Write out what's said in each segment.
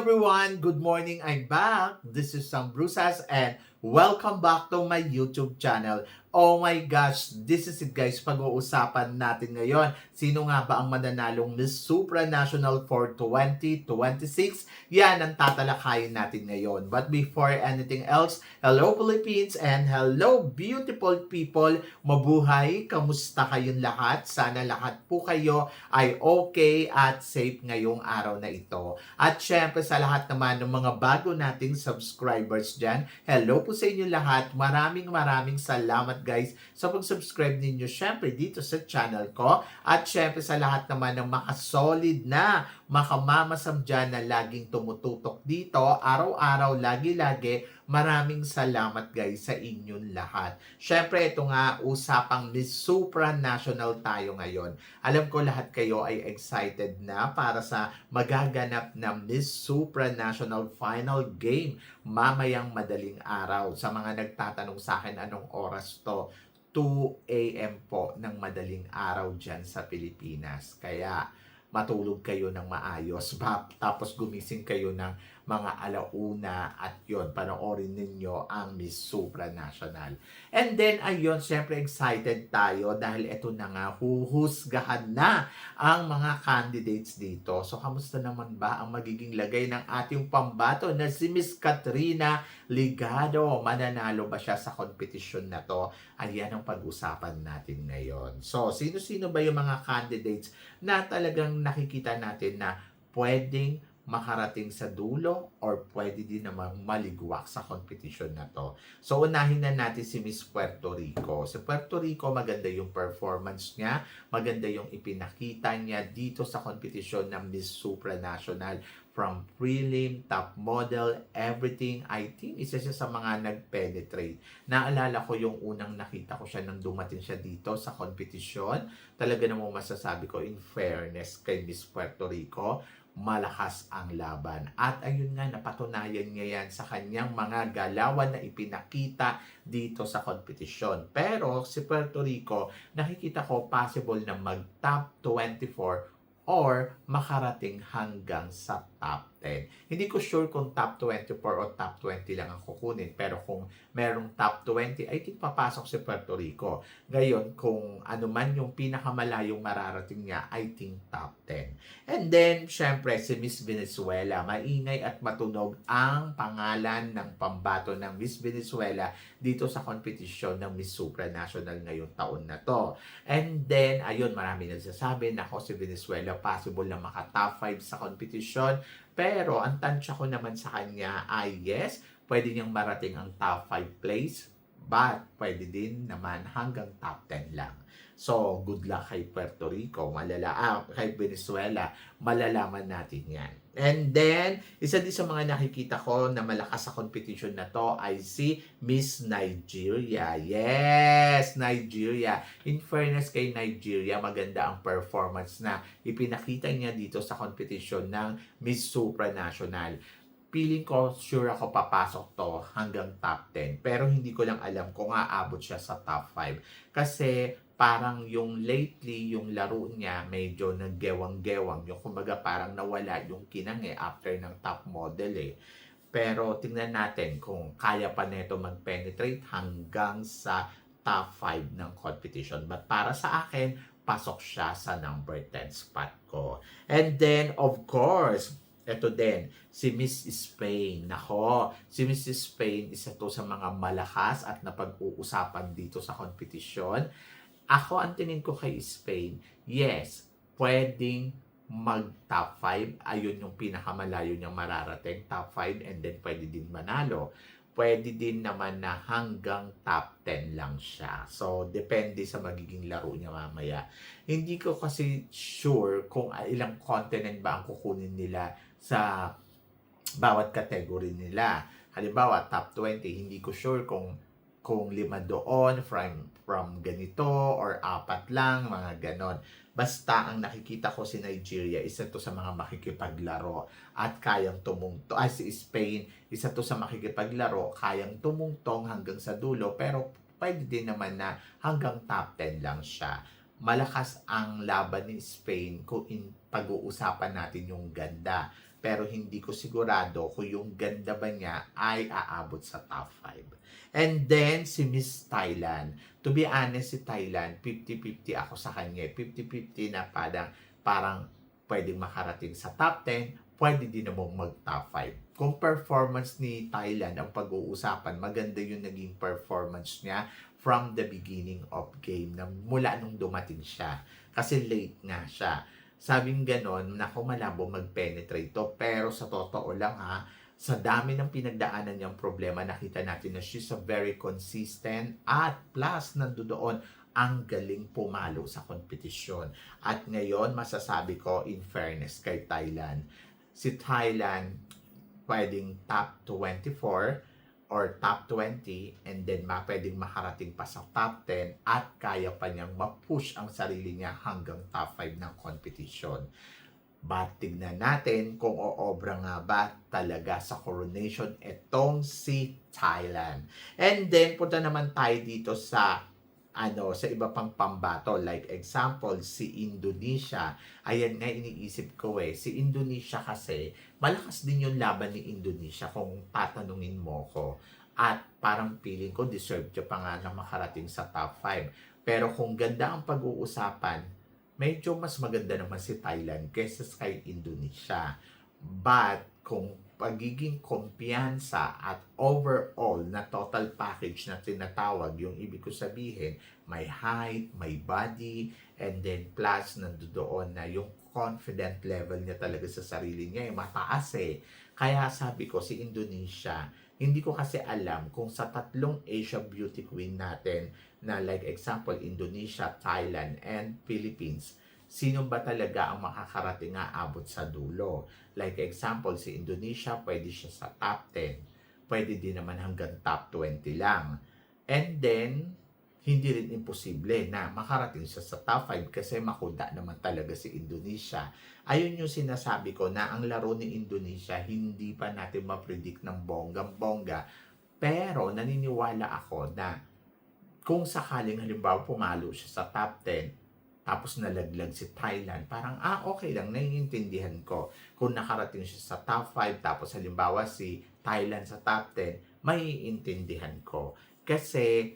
everyone! Good morning, I'm back. This is Sam Brusas and welcome back to my YouTube channel. Oh my gosh, this is it guys, pag-uusapan natin ngayon. Sino nga ba ang mananalong Miss Supranational for 2026? Yan ang tatalakayin natin ngayon. But before anything else, hello Philippines and hello beautiful people. Mabuhay, kamusta kayong lahat? Sana lahat po kayo ay okay at safe ngayong araw na ito. At syempre sa lahat naman ng mga bago nating subscribers dyan, hello po sa inyo lahat. Maraming salamat guys sa pag-subscribe ninyo syempre dito sa channel ko. At syempre sa lahat naman ng makasolid na makamamasam dyan na laging tumututok dito, araw-araw, lagi-lagi. Maraming salamat guys sa inyong lahat. Syempre ito nga usapang Miss Supranational tayo ngayon. Alam ko lahat kayo ay excited na para sa magaganap na Miss Supranational Final Game mamayang madaling araw. Sa mga nagtatanong sa akin anong oras to, 2 a.m. po ng madaling araw dyan sa Pilipinas. Kaya matulog kayo ng maayos. Tapos gumising kayo ng mga alauna at yon panoorin ninyo ang Miss Supranational. And then, ayun, syempre excited tayo dahil ito na nga, huhusgahan na ang mga candidates dito. So, kamusta naman ba ang magiging lagay ng ating pambato na si Miss Katrina Ligado? Mananalo ba siya sa kompetisyon na to? Ayan ang pag-usapan natin ngayon. So, sino-sino ba yung mga candidates na talagang nakikita natin na pwedeng makarating sa dulo or pwede din namang maligwak sa competition na to. So, unahin na natin si Miss Puerto Rico. Si Puerto Rico, maganda yung performance niya, maganda yung ipinakita niya dito sa competition ng Miss Supranational. From prelim, top model, everything, I think isa siya sa mga nag-penetrate. Naalala ko yung unang nakita ko siya nang dumating siya dito sa competition. Talaga namang masasabi ko, in fairness kay Miss Puerto Rico, malakas ang laban. At ayun nga, napatunayan niya yan sa kanyang mga galawan na ipinakita dito sa kompetisyon. Pero si Puerto Rico, nakikita ko possible na mag-top 24 or makarating hanggang sa top 10. Hindi ko sure kung top 24 o top 20 lang ang kukunin. Pero kung merong top 20, I think papasok si Puerto Rico. Ngayon, kung ano man yung pinakamalayong mararating niya, I think top 10. And then, syempre, si Miss Venezuela. Maingay at matunog ang pangalan ng pambato ng Miss Venezuela dito sa kompetisyon ng Miss Supranational ngayong taon na to. And then, ayun, marami nagsasabi na si Venezuela possible na maka-top 5 sa kompetisyon. Pero, ang tansya ko naman sa kanya ay yes, pwede niyang marating ang top 5 place, but pwede din naman hanggang top 10 lang. So, good luck kay Puerto Rico, kay Venezuela, malalaman natin yan. And then, isa din sa mga nakikita ko na malakas sa competition na to ay si Miss Nigeria. Yes, Nigeria. In fairness kay Nigeria, maganda ang performance na ipinakita niya dito sa competition ng Miss Supranational. Feeling ko, sure ako papasok to hanggang top 10. Pero hindi ko lang alam kung aabot siya sa top 5. Kasi parang yung lately, yung laro niya, medyo naggewang-gewang. Yung kumbaga parang nawala yung kinang after ng top model Pero tingnan natin kung kaya pa neto mag-penetrate hanggang sa top 5 ng competition. But para sa akin, pasok siya sa number 10 spot ko. And then, of course, ito din, si Miss Spain. Nako, si Miss Spain, isa to sa mga malakas at napag-uusapan dito sa competition. Ako, ang tingin ko kay Spain, yes, pwedeng mag-top 5. Ayun yung pinakamalayo niyang mararating, top 5, and then pwede din manalo. Pwede din naman na hanggang top 10 lang siya. So, depende sa magiging laro niya mamaya. Hindi ko kasi sure kung ilang continent ba ang kukunin nila sa bawat category nila. Halimbawa, top 20, hindi ko sure kung 5 doon from ganito or 4 lang, mga ganon. Basta ang nakikita ko si Nigeria, isa to sa mga makikipaglaro at kayang tumungtong. Si Spain, isa to sa makikipaglaro, kayang tumungtong hanggang sa dulo, pero pwede din naman na hanggang top 10 lang siya. malakas ang laban ni Spain kung pag-uusapan natin yung ganda. Pero hindi ko sigurado kung yung ganda ba niya ay aabot sa top 5. And then, si Miss Thailand. To be honest, si Thailand, 50-50 ako sa kanya. 50-50 na parang pwedeng makarating sa top 10, pwede din namang mag-top 5. Kung performance ni Thailand ang pag-uusapan, maganda yung naging performance niya from the beginning of game na mula nung dumating siya. Kasi late nga siya. Sabing ganon, naku malabo mag-penetrate to. Pero sa totoo lang ha, sa dami ng pinagdaanan niyang problema, nakita natin na she's a very consistent at plus nandoon ang galing pumalo sa kompetisyon. At ngayon, masasabi ko in fairness kay Thailand, si Thailand pwedeng top 24 or top 20 and then pwedeng makarating pa sa top 10 at kaya pa niyang ma-push ang sarili niya hanggang top 5 ng competition. But tignan natin kung oobra nga ba talaga sa coronation itong si Thailand. And then punta naman tayo dito sa sa iba pang pambato, like example si Indonesia. Ayan nga iniisip ko si Indonesia kasi malakas din yung laban ni Indonesia kung tatanungin mo ko, at parang feeling ko deserve niya pa nga na makarating sa top 5. Pero kung ganda ang pag-uusapan, medyo mas maganda naman si Thailand kaysa kay Indonesia. But kung pagiging kumpiyansa at overall na total package na tinatawag, yung ibig ko sabihin, may height, may body, and then plus nandoon na yung confident level niya talaga sa sarili niya, mataas Kaya sabi ko si Indonesia, hindi ko kasi alam kung sa tatlong Asia Beauty Queen natin na like example Indonesia, Thailand, and Philippines, sino ba talaga ang makakarating nga abot sa dulo? Like example, si Indonesia, pwede siya sa top 10. Pwede din naman hanggang top 20 lang. And then, hindi rin imposible na makarating siya sa top 5 kasi makuda naman talaga si Indonesia. Ayun yung sinasabi ko na ang laro ni Indonesia, hindi pa natin ma-predict ng bonggang-bongga. Pero naniniwala ako na kung sakaling halimbawa pumalo siya sa top 10, tapos nalaglag si Thailand, parang okay lang, naiintindihan ko. Kung nakarating siya sa top 5, tapos halimbawa si Thailand sa top 10, maiintindihan ko. Kasi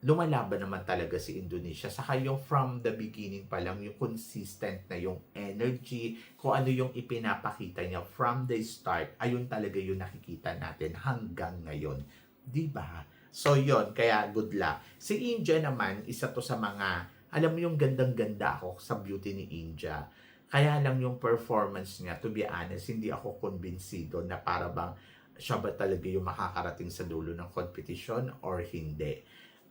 lumalaban naman talaga si Indonesia. Saka yung from the beginning pa lang, yung consistent na yung energy, kung ano yung ipinapakita niya from the start, ayun talaga yung nakikita natin hanggang ngayon. Diba? So yon, kaya good luck. Si India naman, isa to sa mga, alam mo yung gandang-ganda ako sa beauty ni India. Kaya lang yung performance niya, to be honest, hindi ako kumbinsido na para bang siya ba talaga yung makakarating sa dulo ng competition or hindi.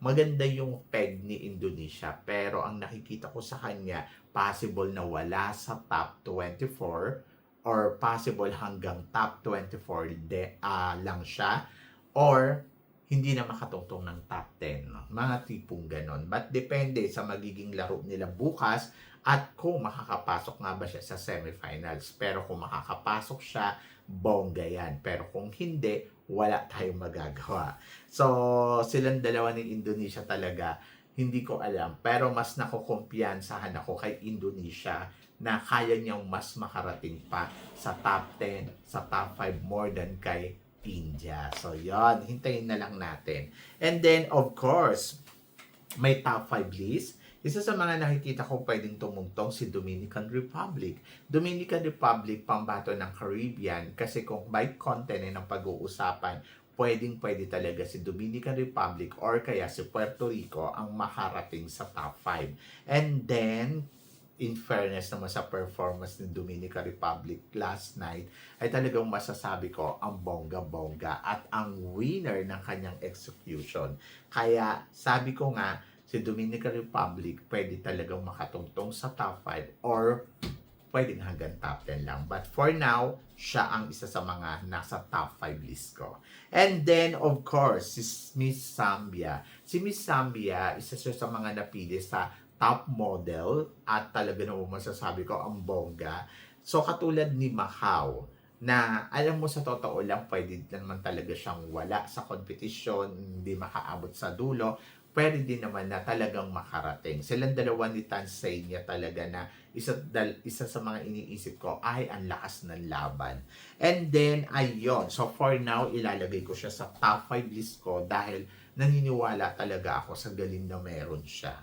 Maganda yung peg ni Indonesia, pero ang nakikita ko sa kanya, possible na wala sa top 24 or possible hanggang top 24 lang siya, or hindi na makatungtong ng top 10. Mga tipong ganon. But depende sa magiging laro nila bukas at kung makakapasok nga ba siya sa semifinals. Pero kung makakapasok siya, bongga yan. Pero kung hindi, wala tayong magagawa. So, silang dalawa ni Indonesia talaga, hindi ko alam. Pero mas nakukumpiyansahan ako kay Indonesia na kaya niyang mas makarating pa sa top 10, sa top 5 more than kay India. So, yon, hintayin na lang natin. And then, of course, may top 5 list. Isa sa mga nakikita ko pwedeng tumungtong si Dominican Republic. Dominican Republic, pambato ng Caribbean, kasi kung by continent ng pag-uusapan, pwede talaga si Dominican Republic or kaya si Puerto Rico ang makarating sa top 5. And then, in fairness naman sa performance ng Dominican Republic last night, ay talagang masasabi ko ang bongga-bongga at ang winner ng kanyang execution. Kaya sabi ko nga, si Dominican Republic pwede talagang makatungtong sa top 5 or pwedeng hanggang top 10 lang. But for now, siya ang isa sa mga nasa top 5 list ko. And then, of course, si Miss Zambia. Si Miss Zambia, isa siya sa mga napili sa top model at talaga naman masasabi ko ang bongga. So katulad ni Macau na alam mo sa totoo lang pwede naman talaga siyang wala sa competition, hindi makaabot sa dulo. pwede din naman na talagang makarating. Silang dalawa ni Tanzania talaga na isa sa mga iniisip ko ay ang lakas ng laban. And then, ayun. So, for now, ilalagay ko siya sa top 5 list ko dahil naniniwala talaga ako sa galing na meron siya.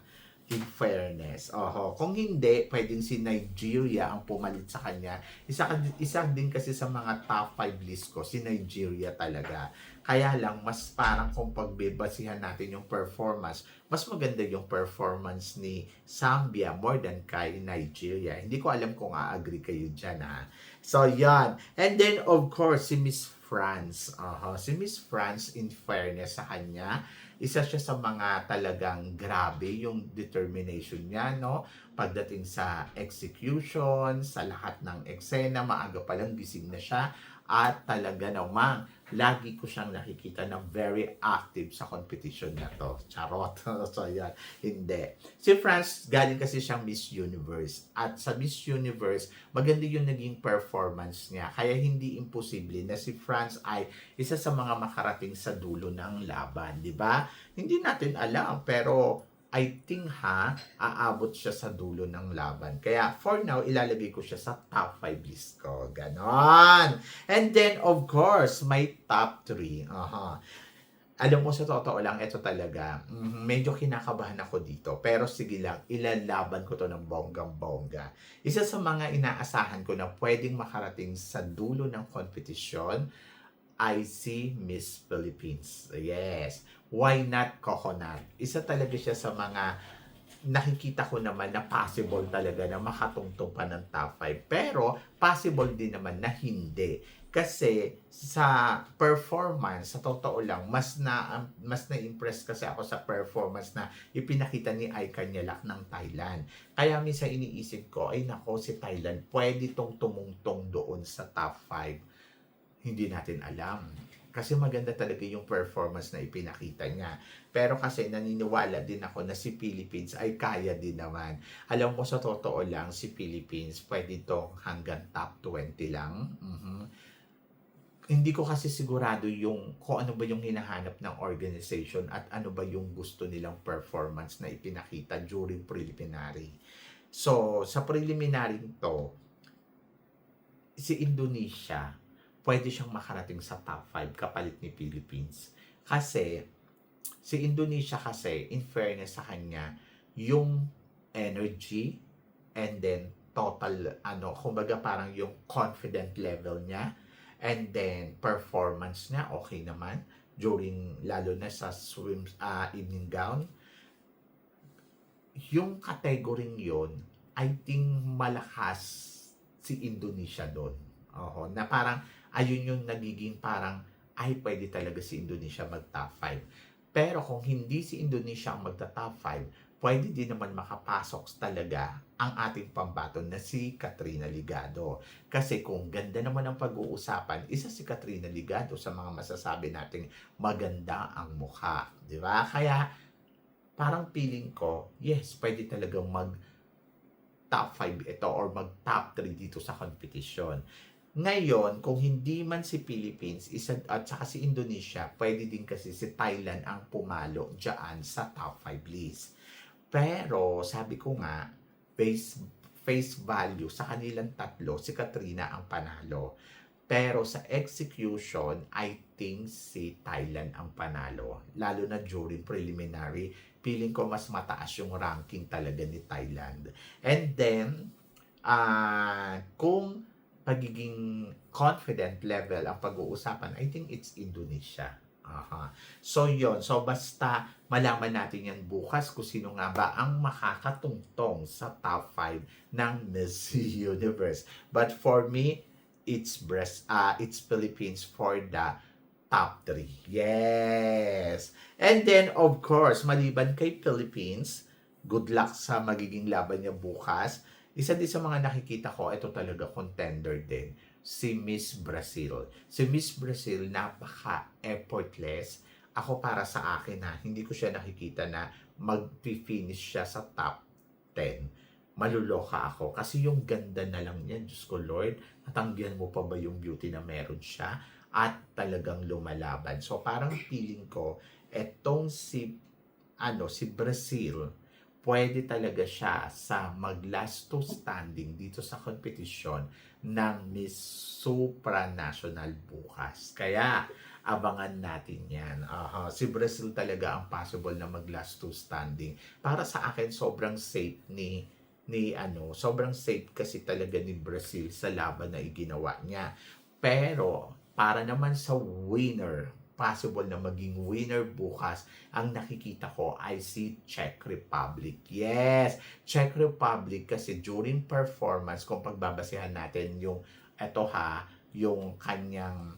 In fairness. Oho. Kung hindi, pwedeng si Nigeria ang pumalit sa kanya. Isa din kasi sa mga top 5 list ko, si Nigeria talaga. Kaya lang, mas parang kung pagbibasihan natin yung performance, mas maganda yung performance ni Zambia more than kay Nigeria. Hindi ko alam kung a-agree kayo dyan, ha. So, yan. And then, of course, si Miss France. Si Miss France, in fairness sa kanya, isa siya sa mga talagang grabe yung determination niya, no? Pagdating sa execution, sa lahat ng eksena, maaga pa lang gising na siya at talaga namang lagi ko siyang nakikita na very active sa competition na to. Charot. So, yan. Hindi. Si France, galing kasi siyang Miss Universe. At sa Miss Universe, maganda yung naging performance niya. Kaya hindi imposible na si France ay isa sa mga makarating sa dulo ng laban. Di ba? Hindi natin alam, pero I think aabot siya sa dulo ng laban. Kaya for now, ilalagay ko siya sa top 5 list ko. Ganon. And then, of course, my top 3. Alam mo, sa totoo lang, ito talaga, medyo kinakabahan ako dito. Pero sige lang, ilalaban ko to ng bonggang-bongga. Isa sa mga inaasahan ko na pwedeng makarating sa dulo ng kompetisyon ay si Miss Philippines. Yes. Why not Coconut? Isa talaga siya sa mga nakikita ko naman na possible talaga na makatungtong pa ng top 5. Pero possible din naman na hindi. Kasi sa performance, sa totoo lang, mas na-impress kasi ako sa performance na ipinakita ni Ai Kanyalak ng Thailand. Kaya minsan iniisip ko, ay nako, si Thailand pwede tong tumungtong doon sa top 5. Hindi natin alam. Kasi maganda talaga yung performance na ipinakita niya. Pero kasi naniniwala din ako na si Philippines ay kaya din naman. Alam mo, sa totoo lang, si Philippines pwede itong hanggang top 20 lang. Hindi ko kasi sigurado yung kung ano ba yung hinahanap ng organization at ano ba yung gusto nilang performance na ipinakita during preliminary. So, sa preliminary to, si Indonesia, pwede siyang makarating sa top 5 kapalit ni Philippines. Kasi, si Indonesia kasi, in fairness sa kanya, yung energy and then total, kumbaga parang yung confident level niya and then performance niya, okay naman during, lalo na sa evening gown. Yung category yon, I think malakas si Indonesia doon. Na parang ayun yung nagiging parang ay pwede talaga si Indonesia mag-top 5. Pero kung hindi si Indonesia ang magta-top 5, pwede din naman makapasok talaga ang ating pambaton na si Katrina Ligado. Kasi kung ganda naman ang pag-uusapan, isa si Katrina Ligado sa mga masasabi nating maganda ang mukha. Di ba? Kaya parang feeling ko, yes, pwede talagang mag-top 5 ito or mag-top 3 dito sa competition. Ngayon, kung hindi man si Philippines at saka si Indonesia, pwede din kasi si Thailand ang pumalo dyan sa top 5 list. Pero, sabi ko nga, face value sa kanilang tatlo, si Katrina ang panalo. Pero sa execution, I think si Thailand ang panalo. Lalo na during preliminary, feeling ko mas mataas yung ranking talaga ni Thailand. And then, kung pagiging confident level ang pag-uusapan, I think it's Indonesia. So yon. So basta malaman natin yan bukas kung sino nga ba ang makakatungtong sa top 5 ng Miss Universe. But for me, it's Philippines for the top 3. Yes! And then, of course, maliban kay Philippines, good luck sa magiging laban niya bukas. Isa din sa mga nakikita ko, ito talaga contender din, si Miss Brazil. Si Miss Brazil, napaka-effortless. Ako para sa akin hindi ko siya nakikita na mag-finish siya sa top 10. Maluloka ako. Kasi yung ganda na lang niya, Diyos ko Lord, natanggihan mo pa ba yung beauty na meron siya? At talagang lumalaban. So parang feeling ko, etong si si Brazil, pwede talaga siya sa mag-last to standing dito sa kompetisyon ng Miss Supranational bukas. Kaya, abangan natin yan. Si Brazil talaga ang possible na mag-last to standing. Para sa akin, sobrang safe sobrang safe kasi talaga ni Brazil sa laban na iginawa niya. Pero, para naman sa winner, possible na maging winner bukas, ang nakikita ko ay si Czech Republic. Yes, Czech Republic kasi during performance, kung pagbabasehan natin yung, yung kanyang,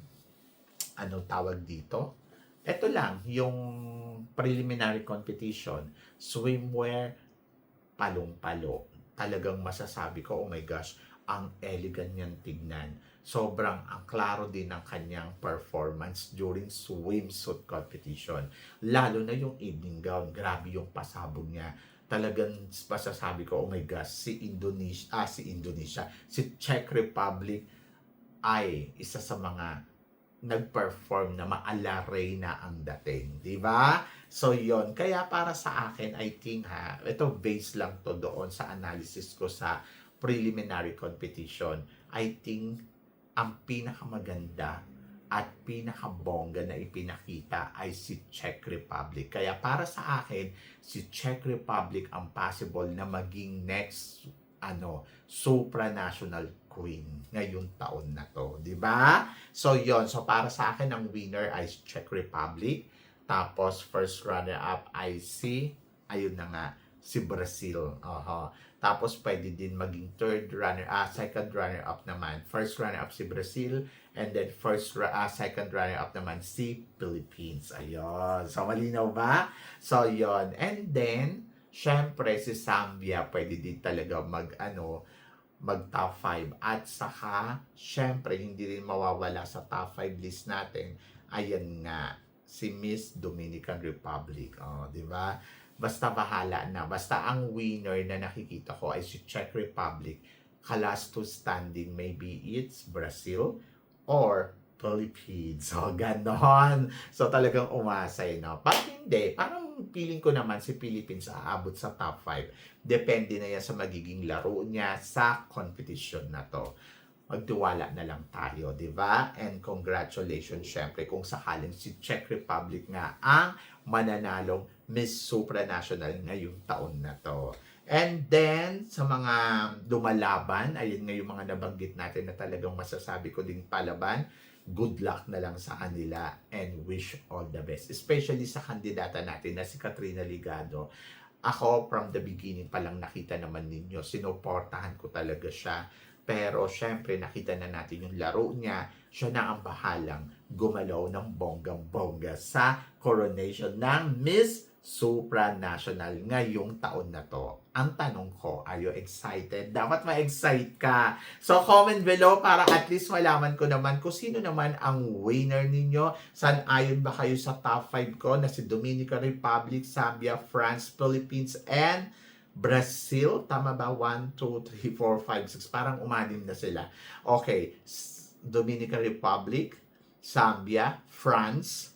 tawag dito? Ito lang, yung preliminary competition, swimwear, palong-palo. Talagang masasabi ko, oh my gosh, ang elegant niyan tignan. Sobrang ang klaro din ng kanyang performance during swimsuit competition. Lalo na yung evening gown. Grabe yung pasabog niya. Talagang masasabi ko, oh my gosh, si Czech Republic ay isa sa mga nag-perform na maala Reyna ang dating. Diba? So, yon. Kaya para sa akin, I think ito base lang to doon sa analysis ko sa preliminary competition. I think ang pinakamaganda at pinakamabongga na ipinakita ay si Czech Republic. Kaya para sa akin, si Czech Republic ang possible na maging next supranational queen ngayong taon na to, di ba? So yon, so para sa akin ang winner ay Czech Republic. Tapos first runner up ay si Brazil. Tapos pwede din maging second runner up naman. First runner up si Brazil and then second runner up naman si Philippines. Ayun. So malinaw ba? So yon. And then syempre si Zambia pwede din talaga mag top 5 at saka syempre hindi rin mawawala sa top 5 list natin. Ayan nga si Miss Dominican Republic. Di ba? Basta bahala na. Basta ang winner na nakikita ko ay si Czech Republic. Last to standing, maybe it's Brazil or Philippines. So, ganon. So, talagang umasay, no? Pag hindi, parang feeling ko naman si Philippines aabot sa top 5. Depende na yan sa magiging laro niya sa competition na to. Magtiwala na lang tayo, di ba? And congratulations, syempre, kung sakaling si Czech Republic nga ang mananalong Miss Supranational ngayong taon na to. And then, sa mga lumalaban, ayun nga yung mga nabanggit natin na talagang masasabi ko ding palaban, good luck na lang sa kanila and wish all the best. Especially sa kandidata natin na si Katrina Ligado. Ako, from the beginning pa lang nakita naman ninyo, sinuportahan ko talaga siya. Pero syempre nakita na natin yung laro niya, siya na ang bahalang gumalaw ng bonggang-bongga sa coronation ng Miss Supranational ngayong taon na to. Ang tanong ko, are you excited? Dapat ma-excite ka. So comment below para at least malaman ko naman kung sino naman ang winner ninyo. Saan ayon ba kayo sa top 5 ko na si Dominican Republic, Zambia, France, Philippines, and Brazil, tama ba? 1, 2, 3, 4, 5, 6. Parang umanim na sila. Okay. Dominican Republic, Zambia, France,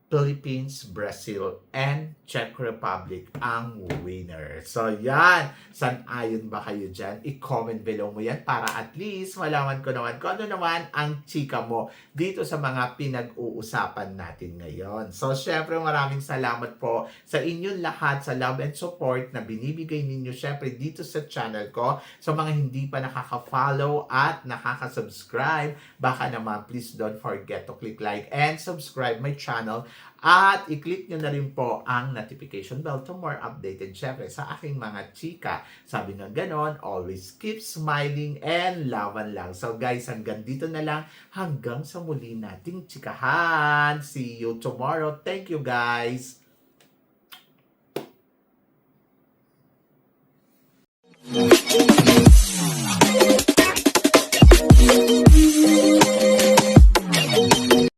Philippines, Brazil, and Czech Republic ang winner. So, yan. San ayon ba kayo dyan? I-comment below mo yan para at least malaman ko naman kung ano naman ang chika mo dito sa mga pinag-uusapan natin ngayon. So, syempre maraming salamat po sa inyong lahat sa love and support na binibigay ninyo syempre dito sa channel ko. Sa mga hindi pa nakaka-follow at nakaka-subscribe, baka naman please don't forget to click like and subscribe my channel. At i-click nyo na rin po ang notification bell to more updated syempre sa aking mga chika. Sabi nga ganon, always keep smiling and laban lang. So guys, hanggang dito na lang. Hanggang sa muli nating chikahan. See you tomorrow. Thank you guys.